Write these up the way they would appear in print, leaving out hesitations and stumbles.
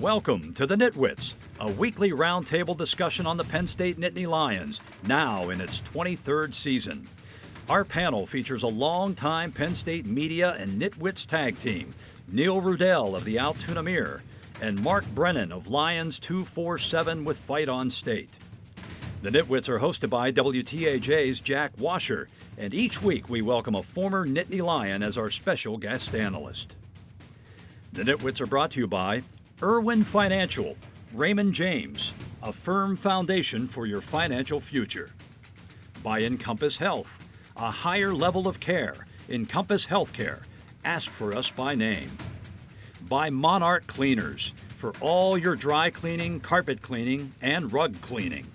Welcome to the NitWits, a weekly roundtable discussion on the Penn State Nittany Lions, now in its 23rd season. Our panel features a longtime Penn State media and NitWits tag team, Neil Rudell of the Altoona Mirror and Mark Brennan of Lions 247 with Fight on State. The NitWits are hosted by WTAJ's Jack Washer, and each week we welcome a former Nittany Lion as our special guest analyst. The NitWits are brought to you by Irwin Financial, Raymond James, a firm foundation for your financial future. By Encompass Health, a higher level of care. Encompass Healthcare. Ask for us by name. By Monarch Cleaners, for all your dry cleaning, carpet cleaning, and rug cleaning.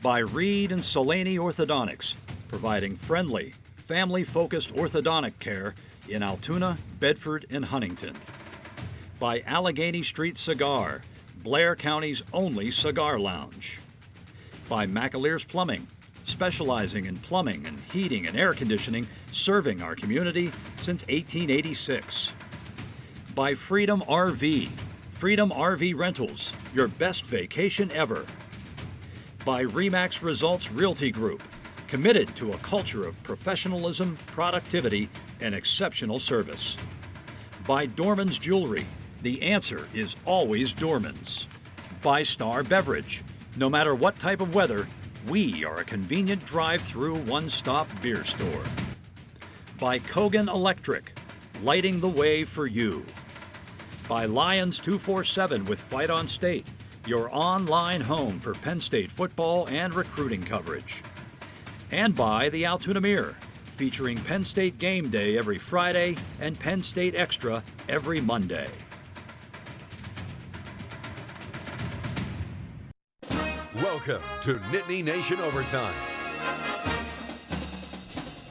By Reed and Solaney Orthodontics, providing friendly, family-focused orthodontic care in Altoona, Bedford, and Huntington. By Allegheny Street Cigar, Blair County's only cigar lounge. By McAleer's Plumbing, specializing in plumbing and heating and air conditioning, serving our community since 1886. By Freedom RV, Freedom RV Rentals, your best vacation ever. By RE/MAX Results Realty Group, committed to a culture of professionalism, productivity, and exceptional service. By Dorman's Jewelry, the answer is always Dorman's. By Star Beverage, no matter what type of weather, we are a convenient drive-through one-stop beer store. By Kogan Electric, lighting the way for you. By Lions 247 with Fight on State, your online home for Penn State football and recruiting coverage. And by the Altoona Mirror, featuring Penn State Game Day every Friday and Penn State Extra every Monday. Welcome to Nittany Nation Overtime.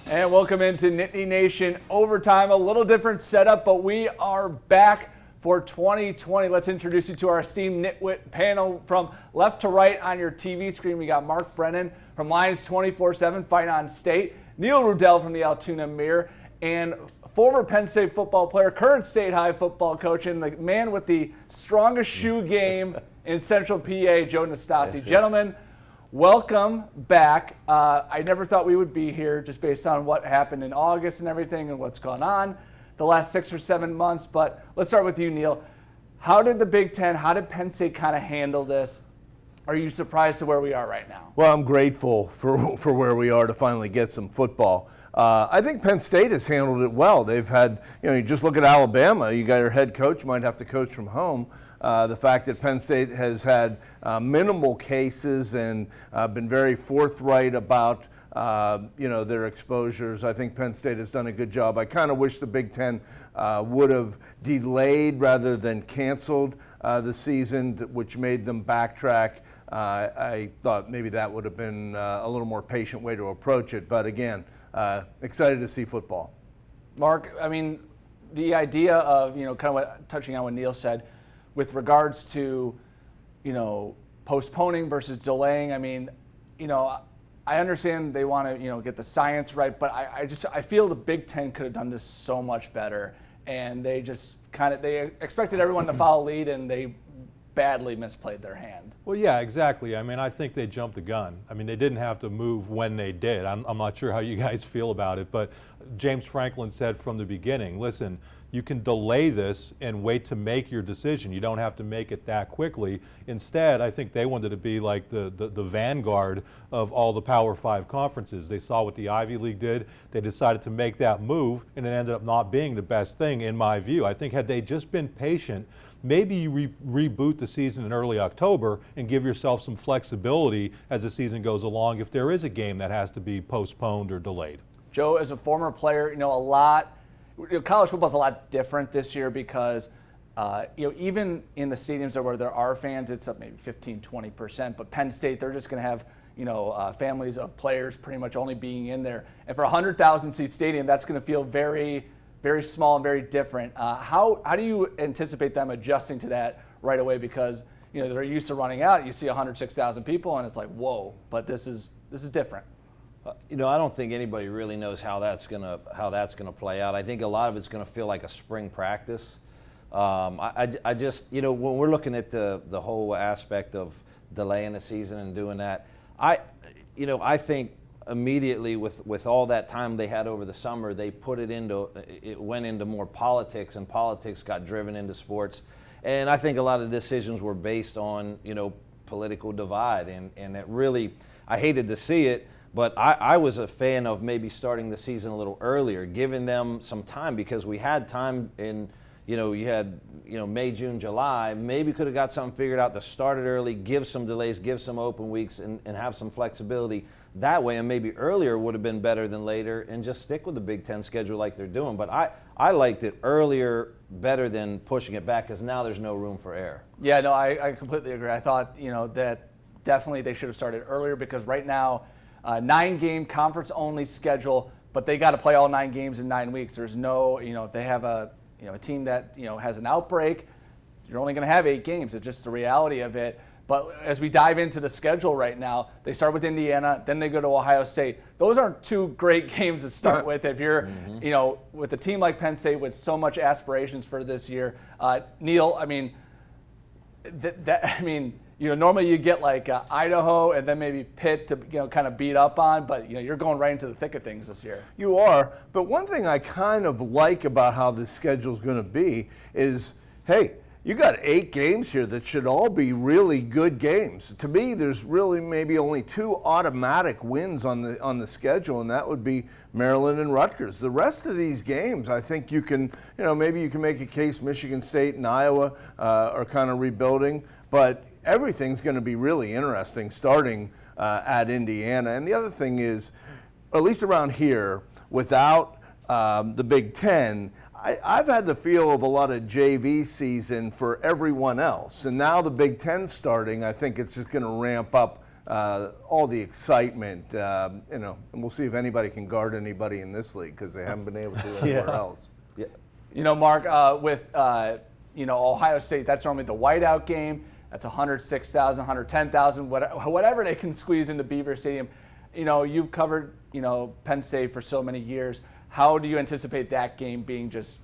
And welcome into Nittany Nation Overtime. A little different setup, but we are back for 2020. Let's introduce you to our esteemed Nitwit panel. From left to right on your TV screen, we got Mark Brennan from Lions 247 Fight on State, Neil Rudell from the Altoona Mirror, and former Penn State football player, current State High football coach, and the man with the strongest shoe game in Central PA, Joe Nastasi. Yes, gentlemen, welcome back. I never thought we would be here just based on what happened in August and everything and what's gone on the last 6 or 7 months. But let's start with you, Neil. How did the Big Ten, how did Penn State kind of handle this? Are you surprised to where we are right now? Well, I'm grateful for where we are to finally get some football. I think Penn State has handled it well. They've had, you just look at Alabama. You got your head coach, might have to coach from home. The fact that Penn State has had minimal cases and been very forthright about their exposures. I think Penn State has done a good job. I kind of wish the Big Ten would have delayed rather than canceled the season, which made them backtrack. I thought maybe that would have been a little more patient way to approach it. But again, excited to see football. Mark, I mean, the idea of, kind of touching on what Neil said with regards to, postponing versus delaying. I mean, I understand they want to, get the science right, but I feel the Big Ten could have done this so much better, and they just they expected everyone to follow lead, and they badly misplayed their hand. Well, yeah, exactly. I mean, I think they jumped the gun. I mean, they didn't have to move when they did. I'm not sure how you guys feel about it, but James Franklin said from the beginning, listen, you can delay this and wait to make your decision. You don't have to make it that quickly. Instead, I think they wanted to be like the vanguard of all the Power 5 conferences. They saw what the Ivy League did. They decided to make that move, and it ended up not being the best thing in my view. I think had they just been patient, maybe you reboot the season in early October and give yourself some flexibility as the season goes along if there is a game that has to be postponed or delayed. Joe, as a former player, college football is a lot different this year because, even in the stadiums where there are fans, it's up maybe 15, 20%. But Penn State, they're just going to have, families of players pretty much only being in there. And for a 100,000 seat stadium, that's going to feel very, very small and very different. How do you anticipate them adjusting to that right away? Because, they're used to running out. You see 106,000 people, and it's like, whoa, but this is different. I don't think anybody really knows how that's gonna play out. I think a lot of it's gonna feel like a spring practice, I just, when we're looking at the whole aspect of delaying the season and doing that, I think immediately with all that time they had over the summer, it went into more politics, and politics got driven into sports. And I think a lot of decisions were based on, political divide, and it really, I hated to see it, but I was a fan of maybe starting the season a little earlier, giving them some time, because we had time in, you had, May, June, July, maybe could have got something figured out to start it early, give some delays, give some open weeks, and have some flexibility that way, and maybe earlier would have been better than later, and just stick with the Big Ten schedule like they're doing. But I liked it earlier better than pushing it back, because now there's no room for error. Yeah, no, I completely agree. I thought, that definitely they should have started earlier, because right now, 9-game conference-only schedule, but they got to play all 9 games in 9 weeks. There's no, if they have a team that, has an outbreak, you're only going to have 8 games. It's just the reality of it. But as we dive into the schedule right now, they start with Indiana, then they go to Ohio State. Those aren't 2 great games to start with if you're, with a team like Penn State with so much aspirations for this year. Neil, normally you get like Idaho and then maybe Pitt to kind of beat up on, but you're going right into the thick of things this year. You are, but one thing I kind of like about how this schedule is going to be is, hey, you got 8 games here that should all be really good games. To me, there's really maybe only 2 automatic wins on the schedule, and that would be Maryland and Rutgers. The rest of these games, I think you can, maybe you can make a case Michigan State and Iowa are kind of rebuilding, but everything's going to be really interesting starting at Indiana. And the other thing is, at least around here, without the Big Ten, I've had the feel of a lot of JV season for everyone else. And now the Big Ten starting, I think it's just going to ramp up all the excitement, and we'll see if anybody can guard anybody in this league, because they haven't been able to anywhere else. Yeah. Mark, with Ohio State, that's normally the whiteout game. That's 106,000, 110,000, whatever they can squeeze into Beaver Stadium. You've covered, Penn State for so many years. How do you anticipate that game being just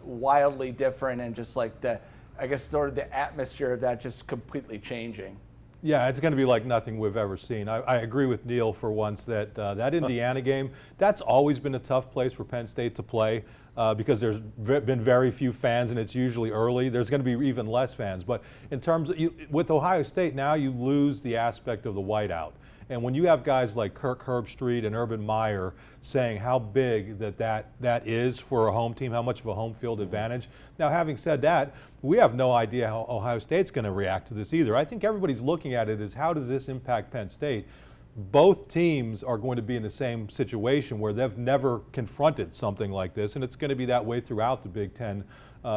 wildly different, and just like the atmosphere of that just completely changing? Yeah, it's going to be like nothing we've ever seen. I agree with Neil for once that that Indiana game, that's always been a tough place for Penn State to play because there's been very few fans, and it's usually early. There's going to be even less fans. But in terms of with Ohio State, now you lose the aspect of the whiteout. And when you have guys like Kirk Herbstreit and Urban Meyer saying how big that is for a home team, how much of a home field advantage. Now, having said that, we have no idea how Ohio State's going to react to this either. I think everybody's looking at it as, how does this impact Penn State? Both teams are going to be in the same situation where they've never confronted something like this, and it's going to be that way throughout the Big Ten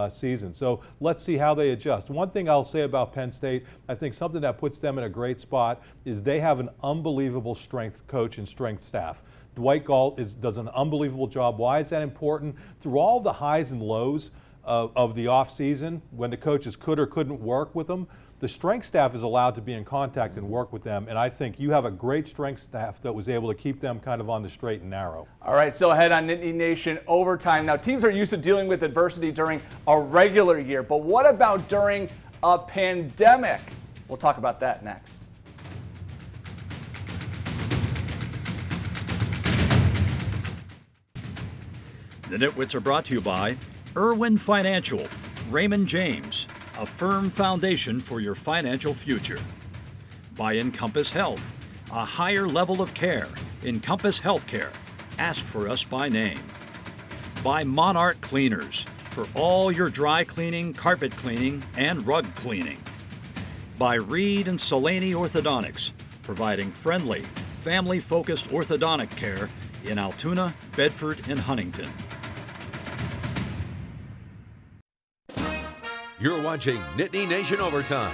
season. So let's see how they adjust. One thing I'll say about Penn State, I think something that puts them in a great spot is they have an unbelievable strength coach and strength staff. Dwight Galt does an unbelievable job. Why is that important? Through all the highs and lows of the offseason, when the coaches could or couldn't work with them, the strength staff is allowed to be in contact and work with them, and I think you have a great strength staff that was able to keep them kind of on the straight and narrow. All right, so ahead on Nittany Nation overtime. Now, teams are used to dealing with adversity during a regular year, but what about during a pandemic? We'll talk about that next. The NitWits are brought to you by Irwin Financial, Raymond James, a firm foundation for your financial future. By Encompass Health, a higher level of care. Encompass Healthcare. Ask for us by name. By Monarch Cleaners, for all your dry cleaning, carpet cleaning, and rug cleaning. By Reed and Solaney Orthodontics, providing friendly, family-focused orthodontic care in Altoona, Bedford, and Huntington. You're watching Nittany Nation Overtime.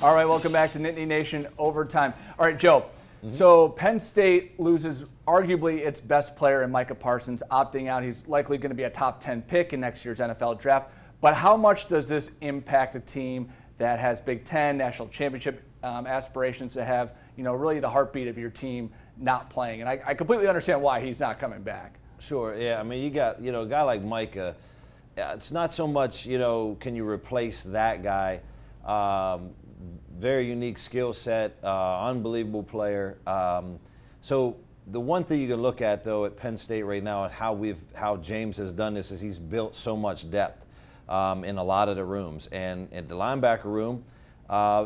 All right, welcome back to Nittany Nation Overtime. All right, Joe. So Penn State loses arguably its best player in Micah Parsons, opting out. He's likely going to be a top 10 pick in next year's NFL draft. But how much does this impact a team that has Big Ten, national championship aspirations to have, really the heartbeat of your team not playing? And I completely understand why he's not coming back. Sure, yeah. I mean, you got, a guy like Micah. it's not so much, can you replace that guy? Very unique skill set, unbelievable player. So the one thing you can look at, though, at Penn State right now and how James has done this is he's built so much depth in a lot of the rooms. And at the linebacker room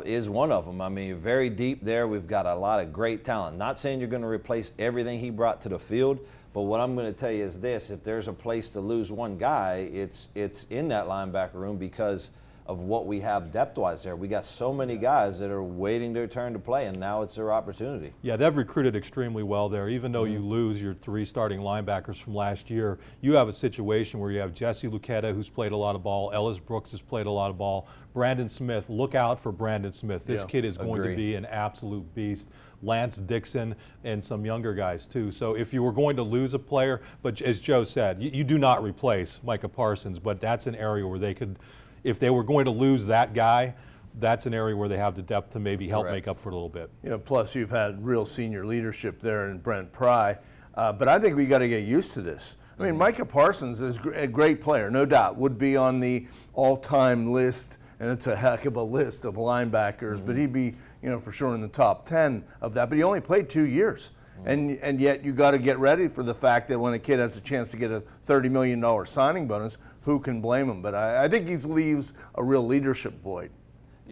is one of them. I mean, very deep there. We've got a lot of great talent. Not saying you're going to replace everything he brought to the field, but what I'm going to tell you is this. If there's a place to lose one guy, it's in that linebacker room because of what we have depth-wise there. We got so many guys that are waiting their turn to play, and now it's their opportunity. Yeah, they've recruited extremely well there. Even though you lose your 3 starting linebackers from last year, you have a situation where you have Jesse Luketa, who's played a lot of ball. Ellis Brooks has played a lot of ball. Brandon Smith, look out for Brandon Smith. This kid is going to be an absolute beast. Lance Dixon and some younger guys too. So if you were going to lose a player, but as Joe said, you do not replace Micah Parsons, but that's an area where they could, if they were going to lose that guy, that's an area where they have the depth to maybe help make up for it a little bit. Plus you've had real senior leadership there in Brent Pry, but I think we got to get used to this. I mean, Micah Parsons is a great player, no doubt, would be on the all-time list, and it's a heck of a list of linebackers, but he'd be, for sure in the top 10 of that, but he only played 2 years. And yet you got to get ready for the fact that when a kid has a chance to get a $30 million signing bonus, who can blame him? But I think he leaves a real leadership void.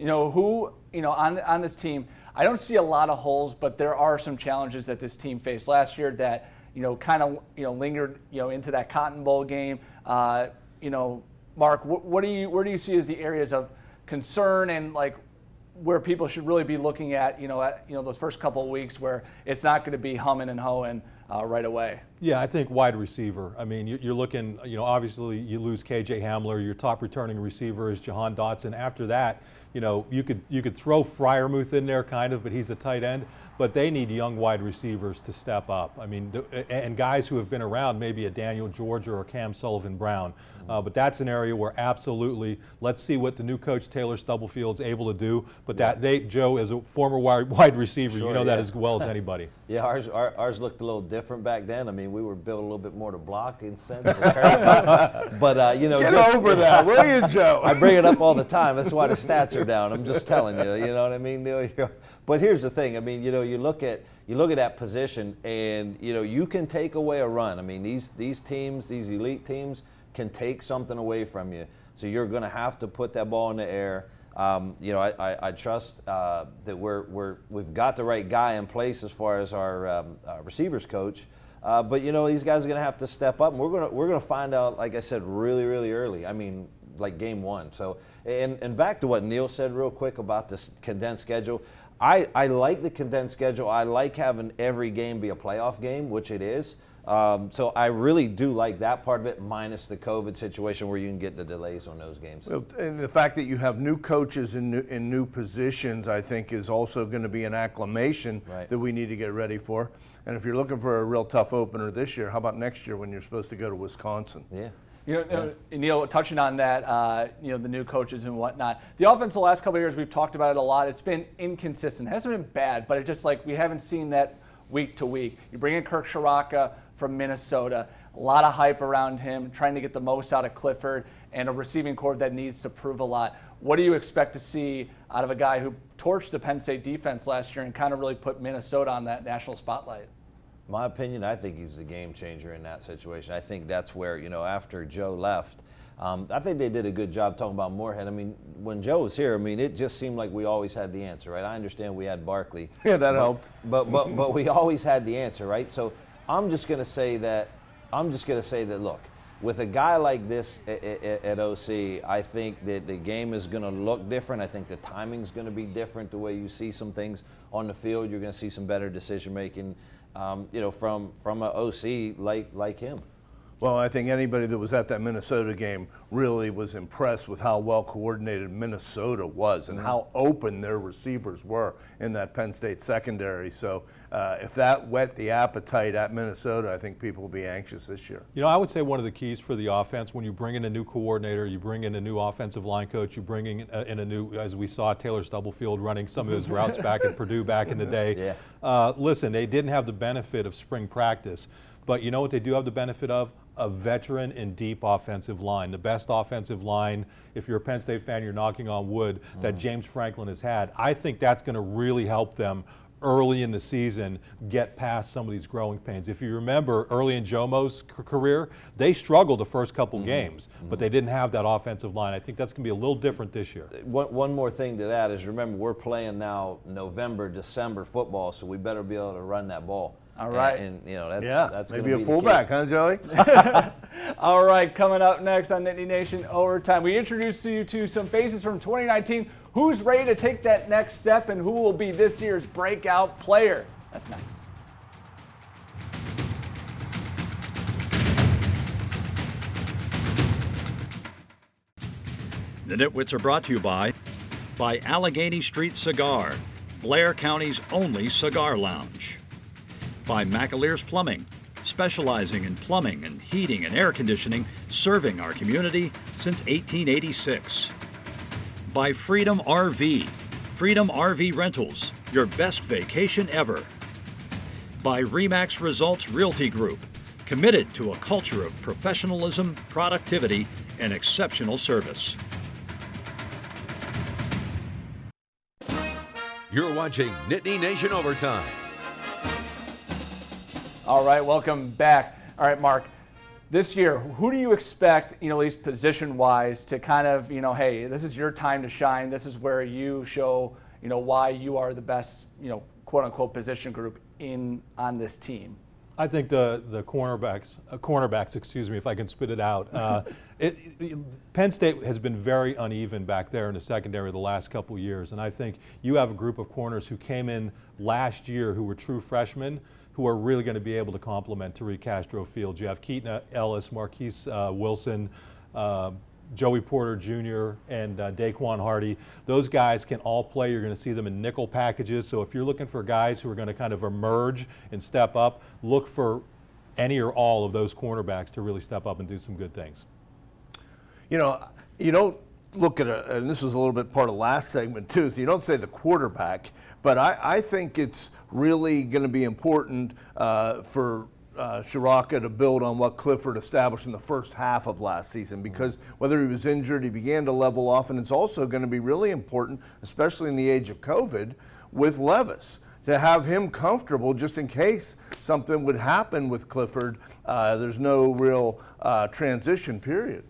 On this team, I don't see a lot of holes, but there are some challenges that this team faced last year that, kind of, lingered, into that Cotton Bowl game. Mark, where do you see as the areas of concern and where people should really be looking at, those first couple of weeks where it's not going to be humming and hoeing right away? Yeah, I think wide receiver. I mean, you're looking, obviously you lose KJ Hamler. Your top returning receiver is Jahan Dotson. After that, you could throw Freiermuth in there kind of, but he's a tight end. But they need young wide receivers to step up. I mean, and guys who have been around, maybe a Daniel Georgia or Cam Sullivan-Brown. But that's an area where absolutely, let's see what the new coach Taylor Stubblefield's able to do. But Joe, as a former wide receiver, that as well as anybody. Yeah, ours looked a little different back then. I mean, we were built a little bit more to block in sense. But get over that, will you, Joe? I bring it up all the time. That's why the stats are down. I'm just telling you. You know what I mean? But here's the thing. I mean, you look at that position, and you can take away a run. I mean, these teams, these elite teams, can take something away from you. So you're going to have to put that ball in the air. I trust that we've got the right guy in place as far as our receivers coach. But these guys are going to have to step up, and we're going to find out, like I said, really, really early. I mean, like game one. So, and back to what Neil said real quick about this condensed schedule. I like the condensed schedule. I like having every game be a playoff game, which it is. So I really do like that part of it, minus the COVID situation where you can get the delays on those games. Well, and the fact that you have new coaches in new positions, I think, is also going to be an acclimation that we need to get ready for. And if you're looking for a real tough opener this year, how about next year when you're supposed to go to Wisconsin? Yeah. Neil, touching on that, the new coaches and whatnot. The offense the last couple of years, we've talked about it a lot. It's been inconsistent. It hasn't been bad, but it's just we haven't seen that week to week. You bring in Kirk Shiraka from Minnesota, a lot of hype around him, trying to get the most out of Clifford, and a receiving corps that needs to prove a lot. What do you expect to see out of a guy who torched the Penn State defense last year and kind of really put Minnesota on that national spotlight? My opinion, I think he's the game changer in that situation. I think that's where, after Joe left, I think they did a good job talking about Moorhead. I mean, when Joe was here, I mean, it just seemed like we always had the answer, right? I understand we had Barkley. Yeah, that helped. But we always had the answer, right? So I'm just going to say that, look, with a guy like this at OC, I think that the game is going to look different. I think the timing's going to be different. The way you see some things on the field, you're going to see some better decision making. From an OC like him. Well, I think anybody that was at that Minnesota game really was impressed with how well coordinated Minnesota was and how open their receivers were in that Penn State secondary. So if that whet the appetite at Minnesota, I think people will be anxious this year. I would say one of the keys for the offense, when you bring in a new coordinator, you bring in a new offensive line coach, you bring in a new, as we saw Taylor Stubblefield running some of his routes back at Purdue back in the day. Yeah. Listen, they didn't have the benefit of spring practice. But you know what they do have the benefit of? a veteran and deep offensive line, the best offensive line, if you're a Penn State fan, you're knocking on wood, that James Franklin has had. I think that's going to really help them early in the season get past some of these growing pains. If you remember early in Jomo's career, they struggled the first couple games, but they didn't have that offensive line. I think that's going to be a little different this year. One more thing to that is, remember, we're playing now November, December football, so we better be able to run that ball. All right. And you know, that's maybe gonna be a fullback, huh, Joey? All right, coming up next on Nittany Nation Overtime, we introduce you to some faces from 2019. Who's ready to take that next step, and who will be this year's breakout player? That's next. The NitWits are brought to you by Allegheny Street Cigar, Blair County's only cigar lounge. By McAleer's Plumbing, specializing in plumbing and heating and air conditioning, serving our community since 1886. By Freedom RV, Freedom RV Rentals, your best vacation ever. By Remax Results Realty Group, committed to a culture of professionalism, productivity, and exceptional service. You're watching Nittany Nation Overtime. All right, welcome back. All right, Mark, this year, who do you expect, at least position-wise, to kind of, hey, this is your time to shine. This is where you show, why you are the best, quote-unquote position group on this team? I think the cornerbacks, excuse me, if I can spit it out. Penn State has been very uneven back there in the secondary the last couple years, and I think you have a group of corners who came in last year who were true freshmen, who are really going to be able to complement Tariq Castro Fields. You have Keaton Ellis, Marquise Wilson, Joey Porter Jr., and Daquan Hardy. Those guys can all play. You're going to see them in nickel packages. So if you're looking for guys who are going to kind of emerge and step up, look for any or all of those cornerbacks to really step up and do some good things. You don't look at and this is a little bit part of last segment too, so you don't say the quarterback, but I think it's really going to be important for Shiraka to build on what Clifford established in the first half of last season, because whether he was injured, he began to level off, and it's also going to be really important, especially in the age of COVID, with Levis, to have him comfortable just in case something would happen with Clifford. There's no real transition period.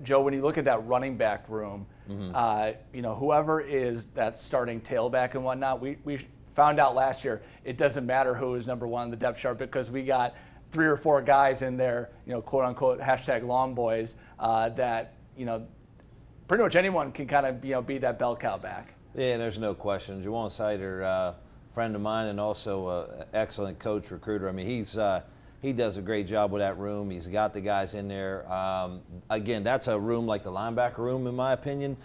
Joe, when you look at that running back room, whoever is that starting tailback and whatnot, we found out last year it doesn't matter who is number one in the depth chart, because we got 3 or 4 guys in there, quote unquote #long boys, that pretty much anyone can kind of be that bell cow back. Yeah, there's no question. Juwan Sider, friend of mine, and also an excellent coach recruiter. I mean, he does a great job with that room. He's got the guys in there. Again, that's a room like the linebacker room, in my opinion.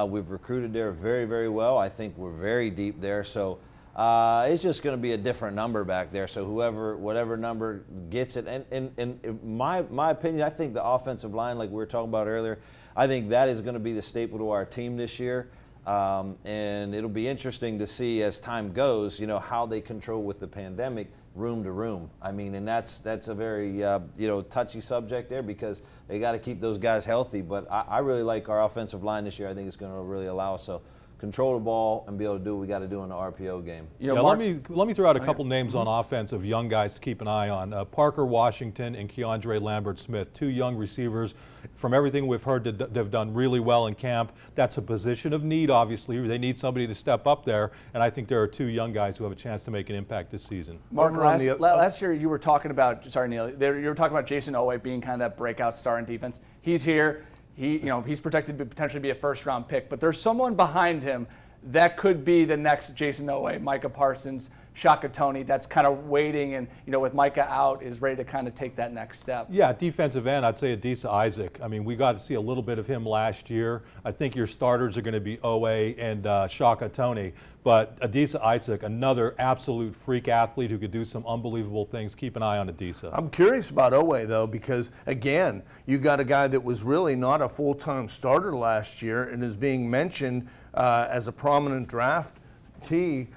We've recruited there very, very well. I think we're very deep there. So it's just going to be a different number back there. So whatever number gets it. And in my opinion, I think the offensive line, like we were talking about earlier, I think that is going to be the staple to our team this year. And it'll be interesting to see as time goes, how they control with the pandemic room to room. I mean, and that's a very touchy subject there, because they got to keep those guys healthy. But I really like our offensive line this year. I think it's going to really allow us to control the ball and be able to do what we got to do in the RPO game. Let me throw out a couple names on offense of young guys to keep an eye on. Parker Washington and Keandre Lambert-Smith, 2 young receivers. From everything we've heard, they've done really well in camp. That's a position of need, obviously. They need somebody to step up there, and I think there are 2 young guys who have a chance to make an impact this season. Mark, last year you were talking about, sorry Neil, you were talking about Jason Owe being kind of that breakout star in defense. He's here. He's projected to potentially be a first-round pick, but there's someone behind him that could be the next Jason Owe, Micah Parsons, Shaka Toney, that's kind of waiting, and with Micah out, is ready to kind of take that next step. Yeah, defensive end, I'd say Adisa Isaac. I mean, we got to see a little bit of him last year. I think your starters are going to be Owe and Shaka Toney, but Adisa Isaac, another absolute freak athlete who could do some unbelievable things. Keep an eye on Adisa. I'm curious about Owe, though, because, again, you got a guy that was really not a full-time starter last year and is being mentioned as a prominent draftee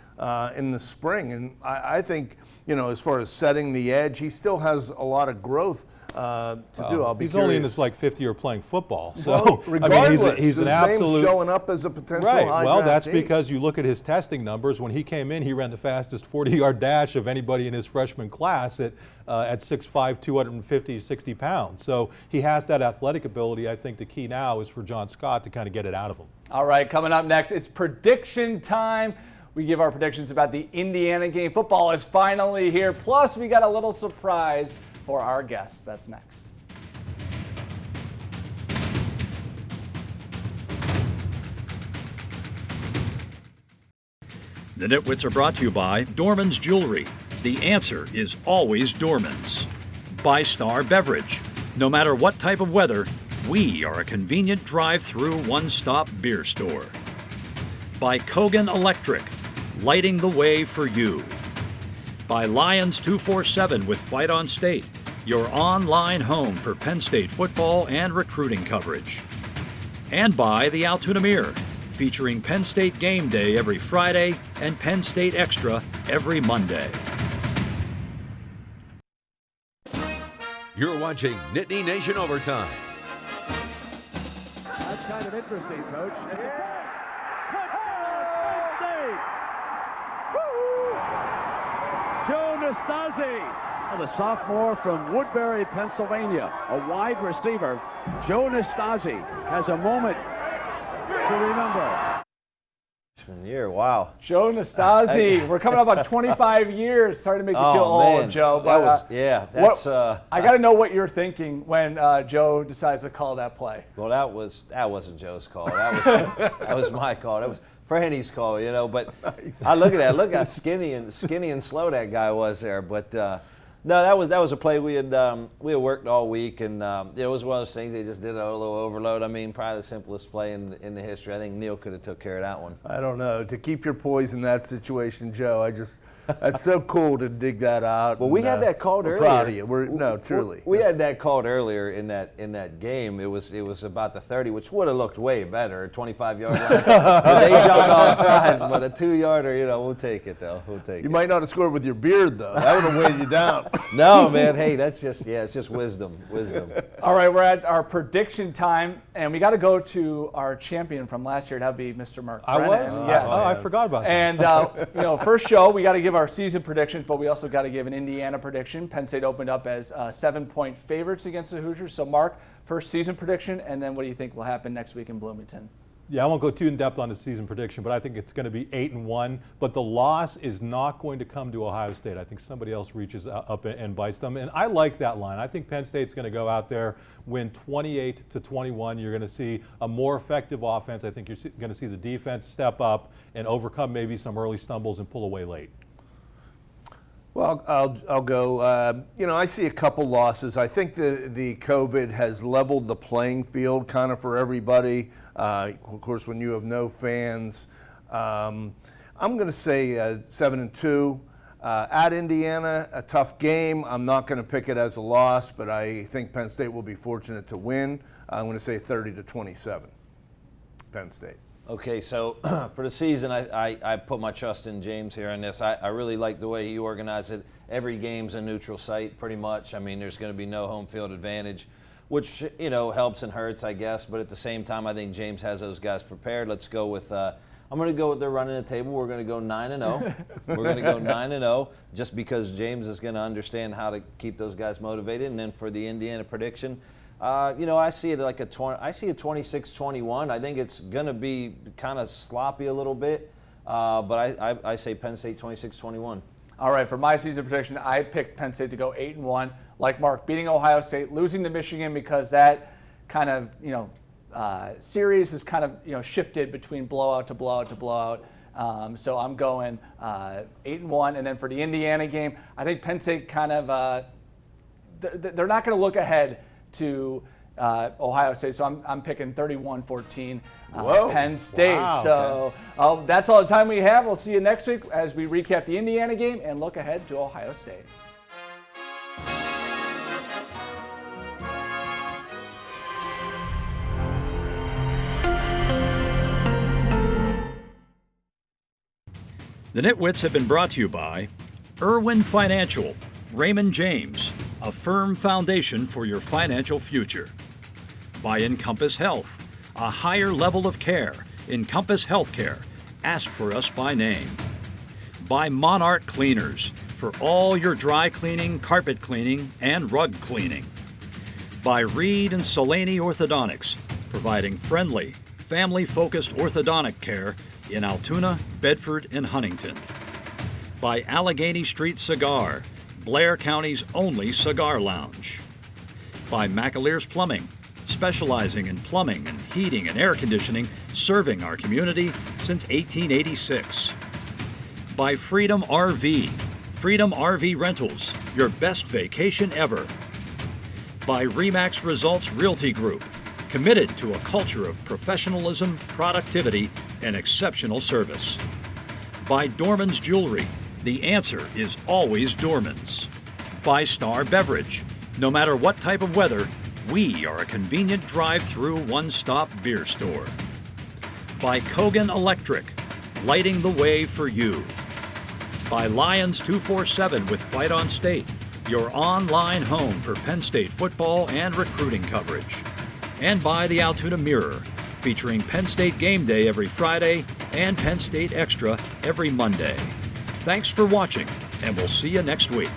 in the spring. And I think, as far as setting the edge, he still has a lot of growth to do. I'll be He's curious. only in his like 5th year playing football, so Well, regardless, I mean, he's his an absolute name's showing up as a potential right. high Well, that's draftee. because you look at his testing numbers. When he came in, he ran the fastest 40-yard dash of anybody in his freshman class at 6'5", 250, 60 pounds. So he has that athletic ability. I think the key now is for John Scott to kind of get it out of him. All right, coming up next, it's prediction time. We give our predictions about the Indiana game. Football is finally here. Plus, we got a little surprise for our guests. That's next. The NitWits are brought to you by Dorman's Jewelry. The answer is always Dorman's. By Star Beverage. No matter what type of weather, we are a convenient drive-through one-stop beer store. By Kogan Electric. Lighting the way for you. By Lions 247 with Fight on State, your online home for Penn State football and recruiting coverage. And by the Altoona Mirror, featuring Penn State Game Day every Friday and Penn State Extra every Monday. You're watching Nittany Nation Overtime. That's kind of interesting, Coach. Joe Nastasi, the sophomore from Woodbury, Pennsylvania, a wide receiver. Joe Nastasi has a moment to remember. Year, wow. Joe Nastasi, we're coming up on 25 years. Sorry to make you feel old, man. Joe. That But was, yeah, that's. I got to know what you're thinking when Joe decides to call that play. Well, that wasn't Joe's call. That was my call. That was Franny's call, you know. But Nice. I look at that. Look how skinny and slow that guy was there. But no, that was a play we had worked all week, and it was one of those things. They just did a little overload. I mean, probably the simplest play in the history. I think Neil could have took care of that one. I don't know. To keep your poise in that situation, Joe, that's so cool to dig that out. Well, we had that called we're earlier. Proud of you. Truly. We had that called earlier in that game. It was about the 30, which would have looked way better, 25-yard line. But they jumped off sides, but a 2-yarder, we'll take it though. We'll take it. You might not have scored with your beard though. That would have weighed you down. No, man. Hey, it's just wisdom. All right, we're at our prediction time, and we got to go to our champion from last year. That'd be Mr. Mark I Brennan. was? Yes. Oh, I forgot about that. And, first show, we got to give our season predictions, but we also got to give an Indiana prediction. Penn State opened up as 7-point favorites against the Hoosiers. So, Mark, first season prediction, and then what do you think will happen next week in Bloomington? Yeah, I won't go too in depth on the season prediction, but I think it's going to be 8-1. But the loss is not going to come to Ohio State. I think somebody else reaches up and bites them. And I like that line. I think Penn State's going to go out there, win 28-21. You're going to see a more effective offense. I think you're going to see the defense step up and overcome maybe some early stumbles and pull away late. Well, I'll go. I see a couple losses. I think the COVID has leveled the playing field kind of for everybody. Of course, when you have no fans, I'm going to say 7-2. At Indiana, a tough game. I'm not going to pick it as a loss, but I think Penn State will be fortunate to win. I'm going to say 30-27, Penn State. Okay, so for the season, I put my trust in James here on this. I really like the way he organized it. Every game's a neutral site, pretty much. I mean, there's going to be no home field advantage, which, helps and hurts, I guess. But at the same time, I think James has those guys prepared. Let's go with I'm going to go with they're running the table. We're going to go 9-0. We're going to go 9-0 just because James is going to understand how to keep those guys motivated. And then for the Indiana prediction, I see it like I see a 26-21. I think it's going to be kind of sloppy a little bit, but I say Penn State 26-21. All right, for my season prediction, I picked Penn State to go 8-1. Like Mark, beating Ohio State, losing to Michigan because that kind of, series has kind of, shifted between blowout to blowout to blowout. So I'm going 8-1. And then for the Indiana game, I think Penn State kind of, they're not going to look ahead to Ohio State. So I'm picking 31-14 Penn State. Wow, so that's all the time we have. We'll see you next week as we recap the Indiana game and look ahead to Ohio State. The NitWits have been brought to you by Irwin Financial, Raymond James, a firm foundation for your financial future. By Encompass Health, a higher level of care. Encompass Healthcare. Ask for us by name. By Monarch Cleaners, for all your dry cleaning, carpet cleaning, and rug cleaning. By Reed and Solaney Orthodontics, providing friendly, family-focused orthodontic care in Altoona, Bedford, and Huntington. By Allegheny Street Cigar, Blair County's only cigar lounge. By McAleer's Plumbing, specializing in plumbing and heating and air conditioning, serving our community since 1886. By Freedom RV, Freedom RV Rentals, your best vacation ever. By Remax Results Realty Group, committed to a culture of professionalism, productivity, and exceptional service. By Dorman's Jewelry, the answer is always Dorman's. By Star Beverage, no matter what type of weather, we are a convenient drive-through one-stop beer store. By Kogan Electric, lighting the way for you. By Lions 247 with Fight on State, your online home for Penn State football and recruiting coverage. And by the Altoona Mirror, featuring Penn State Game Day every Friday and Penn State Extra every Monday. Thanks for watching, and we'll see you next week.